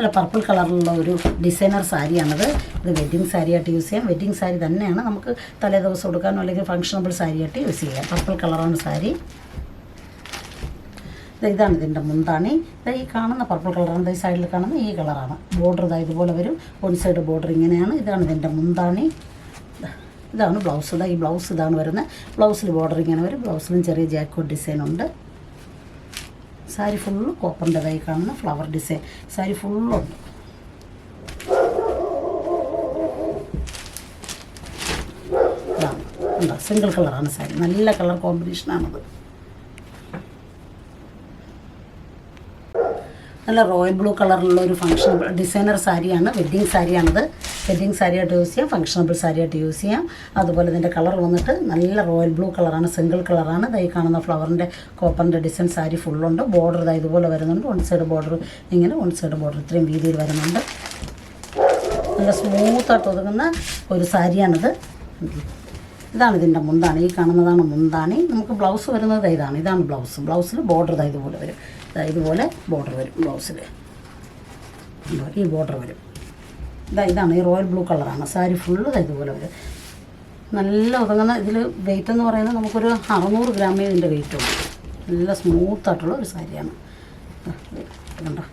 നല്ല പർപ്പിൾ കളറിലുള്ള ഒരു ഡിസൈനർ സാരിയാണിത്. ഇത് വെഡ്ഡിങ് സാരിയായിട്ട് യൂസ് ചെയ്യാം. വെഡ്ഡിങ് സാരി തന്നെയാണ്, നമുക്ക് തലേ ദിവസം കൊടുക്കാനോ അല്ലെങ്കിൽ ഫങ്ഷണബിൾ സാരിയായിട്ട് യൂസ് ചെയ്യാം. പർപ്പിൾ കളറാണ് സാരി. ഇതാണ് ഇതിൻ്റെ മുന്താണി. ഈ കാണുന്ന പർപ്പിൾ കളറാണ്, ഈ സൈഡിൽ കാണുന്ന ഈ കളറാണ്. ബോർഡർ ഇതുപോലെ വരും, വൺ സൈഡ് ബോർഡർ ഇങ്ങനെയാണ്. ഇതാണ് ഇതിൻ്റെ മുന്താണി. ഇതാണ് ബ്ലൗസ്. ഈ ബ്ലൗസ് ഇതാണ് വരുന്നത്. ബ്ലൗസിൽ ബോർഡർ ഇങ്ങനെ വരും. ബ്ലൗസിലും ചെറിയ ജാക്കോട്ട് ഡിസൈൻ ഉണ്ട്. സാരി ഫുള്ള് കോപ്പറിൻ്റെതായി കാണുന്ന ഫ്ലവർ ഡിസൈൻ സാരി ഫുള്ളുണ്ട്. ഇതാണ് എന്താ സിംഗിൾ കളറാണ് സാരി. നല്ല കളർ കോമ്പിനേഷനാണത്. നല്ല റോയൽ ബ്ലൂ കളറിലുള്ള ഒരു ഫങ്ഷൻ ഡിസൈനർ സാരിയാണ്. വെഡ്ഡിങ് സാരിയാണിത്. വെഡ്ഡിങ് സാരിയായിട്ട് യൂസ് ചെയ്യാം, ഫങ്ഷണബിൾ സാരിയായിട്ട് യൂസ് ചെയ്യാം. അതുപോലെ ഇതിൻ്റെ കളർ വന്നിട്ട് നല്ല റോയൽ ബ്ലൂ കളറാണ്, സിംഗിൾ കളറാണ്. ഈ കാണുന്ന ഫ്ലവറിൻ്റെ കോപ്പറിൻ്റെ ഡിസൈൻ സാരി ഫുള്ളുണ്ട്. ബോർഡർ ഇതുപോലെ വരുന്നുണ്ട്. വൺ സൈഡ് ബോർഡർ ഇങ്ങനെ, വൺ സൈഡ് ബോർഡർ ഇത്രയും വീതിയിൽ വരുന്നുണ്ട്. നല്ല സ്മൂത്തായിട്ട് ഒതുങ്ങുന്ന ഒരു സാരിയാണിത്. ഇതാണ് ഇതിൻ്റെ മുന്താണി. ഈ കാണുന്നതാണ് മുന്താണി. നമുക്ക് ബ്ലൗസ് വരുന്നത് ഇതാണ് ബ്ലൗസ്. ബ്ലൗസിൽ ബോർഡർ ഇതുപോലെ വരും. ഇതുപോലെ ബോർഡർ വരും ബ്ലൗസിൽ. ഈ ബോർഡർ വരും. ഇതാണ് ഈ റോയൽ ബ്ലൂ കളറാണ്. സാരി ഫുള്ള് ഇതുപോലെ വരും. നല്ല ഒതുങ്ങുന്ന. ഇതിൽ വെയിറ്റ് എന്ന് പറയുന്നത് നമുക്കൊരു 600 ഗ്രാമേ ഇതിൻ്റെ വെയിറ്റുള്ളൂ. നല്ല സ്മൂത്തായിട്ടുള്ള ഒരു സാരിയാണ്. കണ്ടോ.